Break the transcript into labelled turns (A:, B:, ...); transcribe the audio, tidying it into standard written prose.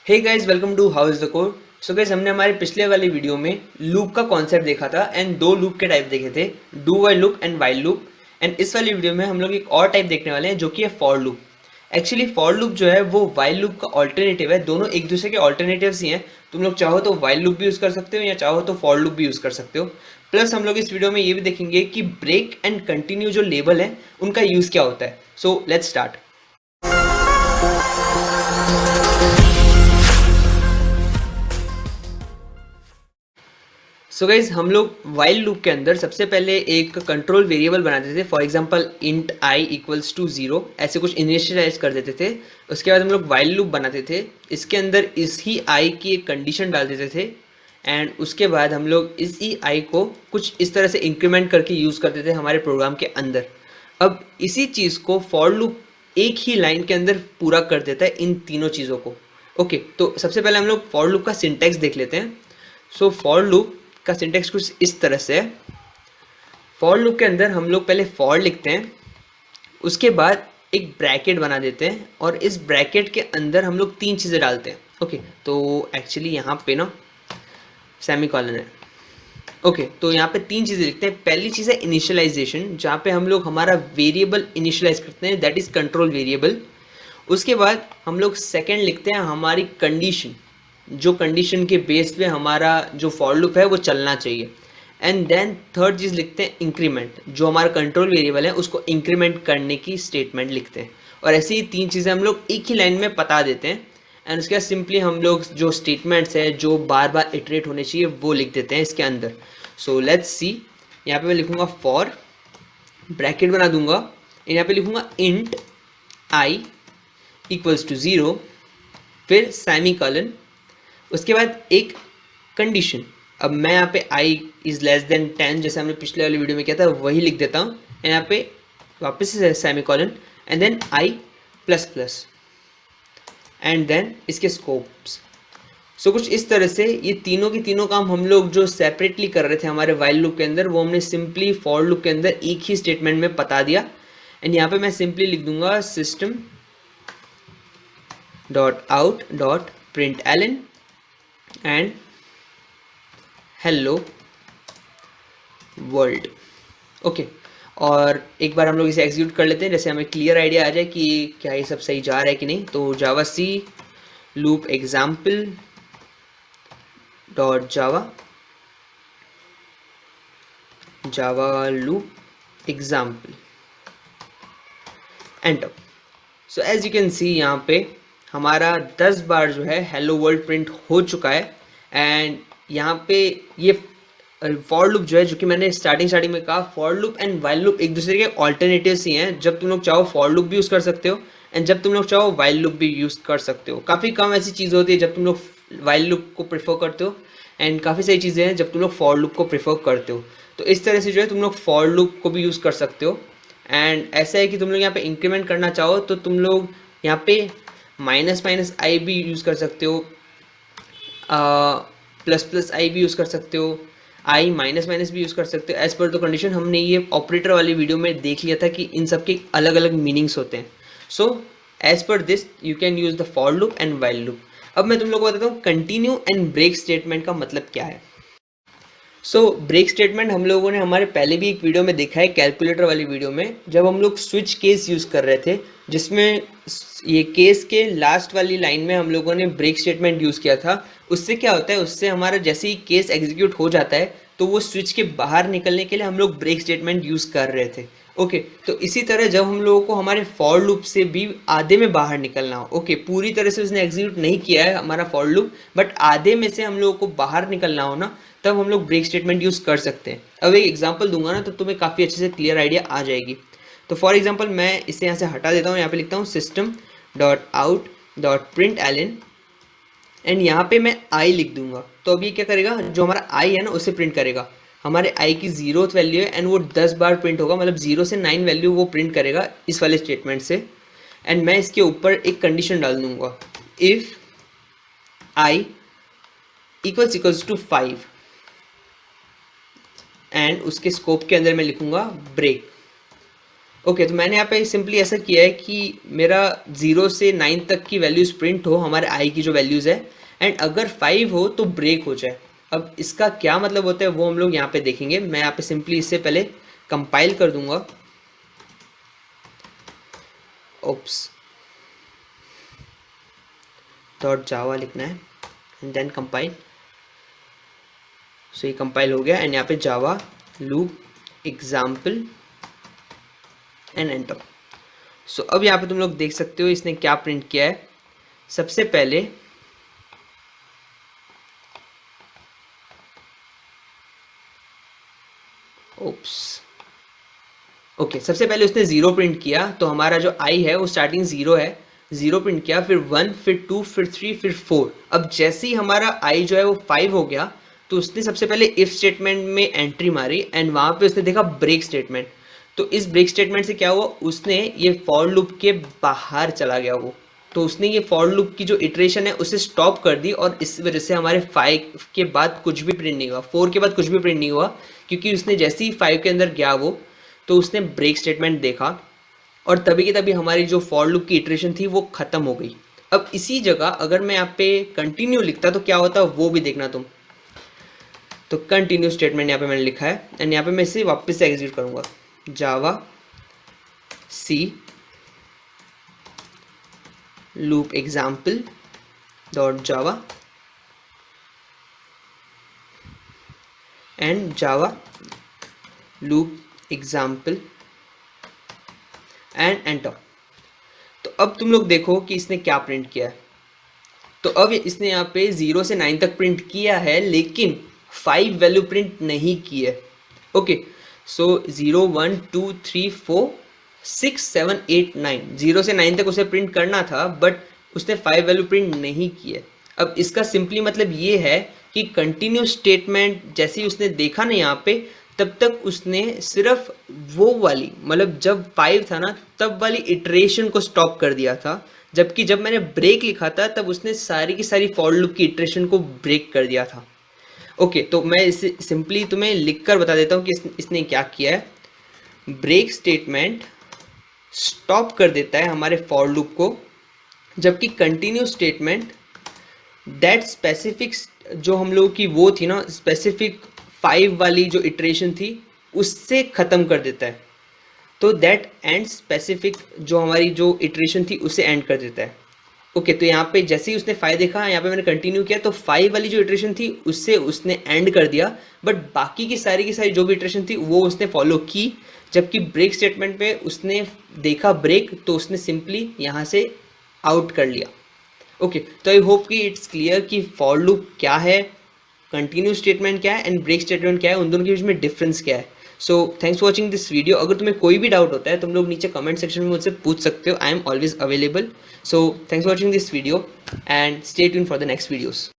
A: Hey guys, welcome to how is the code. So guys, हमने हमारे पिछले वाली वीडियो में लूप का कॉन्सेप्ट देखा था एंड दो लूप के टाइप देखे थे, do while loop and while loop. And इस वाली वीडियो में हम लोग एक और टाइप देखने वाले हैं जो कि है for loop. Actually for loop जो है वो वाइल लूप का ऑल्टरनेटिव है, दोनों एक दूसरे के ऑल्टरनेटिव्स ही हैं। तुम लोग चाहो तो वाइल लूप भी यूज़ कर सकते हो या चाहो तो फॉर लूप भी यूज़ कर सकते हो। प्लस हम लोग इस वीडियो में ये भी देखेंगे कि ब्रेक एंड कंटिन्यू जो लेबल है उनका यूज़ क्या होता है। So let's start. So guys, हम लोग वाइल लूप के अंदर सबसे पहले एक कंट्रोल वेरिएबल बनाते थे। For example int i equals to 0, ऐसे कुछ इनिशियलाइज कर देते थे। उसके बाद हम लोग वाइल लूप बनाते थे, इसके अंदर इस ही आई की एक कंडीशन डाल देते थे एंड उसके बाद हम लोग इस ही आई को कुछ इस तरह से इंक्रीमेंट करके यूज़ करते थे हमारे प्रोग्राम के अंदर। अब इसी चीज़ को फॉर लूप एक ही लाइन के अंदर पूरा कर देता है, इन तीनों चीज़ों को। ओके, तो सबसे पहले हम लोग फॉर लूप का सिंटैक्स देख लेते हैं। सो फॉर लूप का सिंटेक्स कुछ इस तरह से है। फॉर लूप के अंदर हम लोग पहले फॉर लिखते हैं, उसके बाद एक ब्रैकेट बना देते हैं और इस ब्रैकेट के अंदर हम लोग तीन चीज़ें डालते हैं। ओके, तो एक्चुअली यहाँ पे ना सेमीकोलन है। ओके, तो यहाँ पे तीन चीज़ें लिखते हैं। पहली चीज़ है इनिशियलाइजेशन, जहाँ पे हम लोग हमारा वेरिएबल इनिशियलाइज करते हैं, दैट इज़ कंट्रोल वेरिएबल। उसके बाद हम लोग सेकेंड लिखते हैं हमारी कंडीशन, जो कंडीशन के बेस पे हमारा जो फॉर लूप है वो चलना चाहिए। एंड देन थर्ड चीज़ लिखते हैं इंक्रीमेंट, जो हमारा कंट्रोल वेरिएबल है उसको इंक्रीमेंट करने की स्टेटमेंट लिखते हैं। और ऐसे ही तीन चीज़ें हम लोग एक ही लाइन में बता देते हैं एंड उसके बाद सिंपली हम लोग जो स्टेटमेंट्स है जो बार बार इटरेट होने चाहिए वो लिख देते हैं इसके अंदर। सो लेट्स सी, यहाँ पे मैं लिखूँगा फॉर, ब्रैकेट बना दूंगा, यहाँ पे लिखूँगा इंट आई इक्वल्स टू 0, फिर सेमीकोलन, उसके बाद एक कंडीशन। अब मैं यहाँ पे i इज़ लेस देन 10, जैसे हमने पिछले वाली वीडियो में किया था वही लिख देता हूँ। यहाँ पे वापस से semicolon and then i plus plus and then इसके स्कोप्स। सो कुछ इस तरह से ये तीनों की तीनों काम हम लोग जो सेपरेटली कर रहे थे हमारे वाइल लूप के अंदर, वो हमने सिंपली फॉर लूप के अंदर एक ही स्टेटमेंट में बता दिया। एंड यहाँ पे मैं सिंपली लिख दूंगा system dot out dot print ln and hello world. Okay, और एक बार हम लोग इसे एग्जीक्यूट कर लेते हैं, जैसे हमें क्लियर आइडिया आ जाए कि क्या ये सब सही जा रहा है कि नहीं। तो javac loop example dot Java loop example enter. So as you can see यहाँ पे हमारा 10 बार जो है हेलो वर्ल्ड प्रिंट हो चुका है। एंड यहाँ पे ये फॉर लूप जो है, जो कि मैंने स्टार्टिंग में कहा, for loop and while loop एक दूसरे के ऑल्टरनेटिव्स ही हैं। जब तुम लोग चाहो फॉर लूप भी यूज़ कर सकते हो एंड जब तुम लोग चाहो वाइल लूप भी यूज़ कर सकते हो। काफ़ी कम ऐसी चीज़ होती है जब तुम लोग वाइल लूप को प्रेफर करते हो एंड काफ़ी सारी चीज़ें हैं जब तुम लोग फॉर लूप को प्रेफर करते हो। तो इस तरह से जो है तुम लोग फॉर लूप को भी यूज़ कर सकते हो। एंड ऐसा है कि तुम लोग यहाँ पे इंक्रीमेंट करना चाहो तो तुम लोग यहाँ पे माइनस माइनस आई भी यूज़ कर सकते हो, प्लस प्लस आई भी यूज़ कर सकते हो, आई माइनस माइनस भी यूज़ कर सकते हो। एज पर द कंडीशन हमने ये ऑपरेटर वाली वीडियो में देख लिया था कि इन सब के अलग अलग मीनिंग्स होते हैं। So as per this you can use the for loop and while loop. अब मैं तुम लोग को बताता हूँ कंटिन्यू एंड ब्रेक स्टेटमेंट का मतलब क्या है। सो ब्रेक स्टेटमेंट हम लोगों ने हमारे पहले भी एक वीडियो में देखा है, कैलकुलेटर वाली वीडियो में, जब हम लोग स्विच केस यूज़ कर रहे थे, जिसमें ये केस के लास्ट वाली लाइन में हम लोगों ने ब्रेक स्टेटमेंट यूज़ किया था। उससे क्या होता है, उससे हमारा जैसे ही केस एग्जीक्यूट हो जाता है तो वो स्विच के बाहर निकलने के लिए हम लोग ब्रेक स्टेटमेंट यूज़ कर रहे थे। ओके, तो इसी तरह जब हम लोगों को हमारे फॉर लूप से भी आधे में बाहर निकलना हो, ओके, पूरी तरह से उसने एग्जीक्यूट नहीं किया है हमारा फॉर लूप, बट आधे में से हम लोगों को बाहर निकलना हो ना, तब हम लोग ब्रेक स्टेटमेंट यूज़ कर सकते हैं। अब एक एग्जांपल दूंगा ना तो तुम्हें काफ़ी अच्छे से क्लियर आइडिया आ जाएगी। तो फॉर एग्जांपल मैं इसे यहाँ से हटा देता हूँ, यहाँ पे लिखता हूँ system dot out dot print ln and यहाँ पे मैं आई लिख दूंगा। तो अभी क्या करेगा, जो हमारा आई है ना उसे प्रिंट करेगा। हमारे आई की 0th वैल्यू है एंड वो 10 बार प्रिंट होगा, मतलब 0 से 9 वैल्यू वो प्रिंट करेगा इस वाले स्टेटमेंट से। एंड मैं इसके ऊपर एक कंडीशन डाल दूंगा, if i equals to 5 and उसके स्कोप के अंदर मैं लिखूंगा ब्रेक। ओके, तो मैंने यहाँ पे सिंपली ऐसा किया है कि मेरा 0 से 9 तक की वैल्यूज प्रिंट हो, हमारे आई की जो वैल्यूज है, एंड अगर 5 हो तो ब्रेक हो जाए। अब इसका क्या मतलब होता है वो हम लोग यहाँ पे देखेंगे। मैं यहाँ पे सिंपली इससे पहले कंपाइल कर दूंगा। ओप्स डॉट जावा लिखना है एंड देन कंपाइल। सो ये कंपाइल हो गया एंड यहाँ पे जावा लूप एग्जाम्पल एंड एंटर। सो अब यहाँ पे तुम लोग देख सकते हो इसने क्या प्रिंट किया है। सबसे पहले ओप्स ओके, सबसे पहले उसने 0 प्रिंट किया, तो हमारा जो आई है वो स्टार्टिंग 0 है, 0 प्रिंट किया, फिर 1, फिर 2, फिर 3, फिर 4। अब जैसे ही हमारा आई जो है वो 5 हो गया, तो उसने सबसे पहले इफ स्टेटमेंट में एंट्री मारी एंड वहाँ पे उसने देखा ब्रेक स्टेटमेंट। तो इस ब्रेक स्टेटमेंट से क्या हुआ, उसने ये फॉर लूप के बाहर चला गया वो, तो उसने ये फॉर लूप की जो इटरेशन है उसे स्टॉप कर दी, और इस वजह से हमारे 5 के बाद कुछ भी प्रिंट नहीं हुआ, 4 के बाद कुछ भी प्रिंट नहीं हुआ, क्योंकि उसने जैसे ही 5 के अंदर गया वो, तो उसने ब्रेक स्टेटमेंट देखा और तभी की तभी हमारी जो फॉर लूप की इटरेशन थी वो खत्म हो गई। अब इसी जगह अगर मैं यहाँ पे कंटिन्यू लिखता तो क्या होता वो भी देखना तुम। तो कंटिन्यू स्टेटमेंट यहाँ पे मैंने लिखा है एंड यहाँ पे मैं इसे वापस से एग्जीक्यूट करूंगा, javac loop example dot Java and Java loop example and enter. तो अब तुम लोग देखो कि इसने क्या प्रिंट किया है। तो अब इसने यहाँ पे 0 से 9 तक प्रिंट किया है, लेकिन 5 वैल्यू प्रिंट नहीं की है। ओके, सो 0 1 2 3 4 6 7 8 9, 0 से 9 तक उसे प्रिंट करना था, बट उसने 5 वैल्यू प्रिंट नहीं की है। अब इसका सिंपली मतलब ये है कि कंटिन्यू स्टेटमेंट जैसे ही उसने देखा ना यहाँ पे, तब तक उसने सिर्फ वो वाली, मतलब जब 5 था ना तब वाली इटरेशन को स्टॉप कर दिया था, जबकि जब मैंने ब्रेक लिखा था तब उसने सारी की सारी फॉर लूप की इटरेशन को ब्रेक कर दिया था। ओके, तो मैं इसे सिंपली तुम्हें लिखकर बता देता हूँ कि इसने क्या किया है। ब्रेक स्टेटमेंट स्टॉप कर देता है हमारे फॉर लूप को, जबकि कंटिन्यू स्टेटमेंट दैट स्पेसिफिक जो हम लोग की वो थी ना स्पेसिफिक 5 वाली जो इटरेशन थी उससे ख़त्म कर देता है। तो दैट एंड स्पेसिफिक जो हमारी जो इटरेशन थी उसे एंड कर देता है। ओके, तो यहाँ पे जैसे ही उसने 5 देखा, यहाँ पे मैंने कंटिन्यू किया, तो 5 वाली जो इटरेशन थी उससे उसने एंड कर दिया, बट बाकी की सारी जो भी इटरेशन थी वो उसने फॉलो की। जबकि ब्रेक स्टेटमेंट पे उसने देखा ब्रेक, तो उसने सिंपली यहाँ से आउट कर लिया। ओके, तो आई होप कि इट्स क्लियर कि फॉर लूप क्या है, कंटिन्यू स्टेटमेंट क्या है एंड ब्रेक स्टेटमेंट क्या है, उन दोनों के बीच में डिफरेंस क्या है। So thanks for watching this video. अगर तुम्हें कोई भी डाउट होता है तुम लोग नीचे कमेंट सेक्शन में मुझसे पूछ सकते हो, I am always available. So thanks for watching this video and stay tune for the next videos.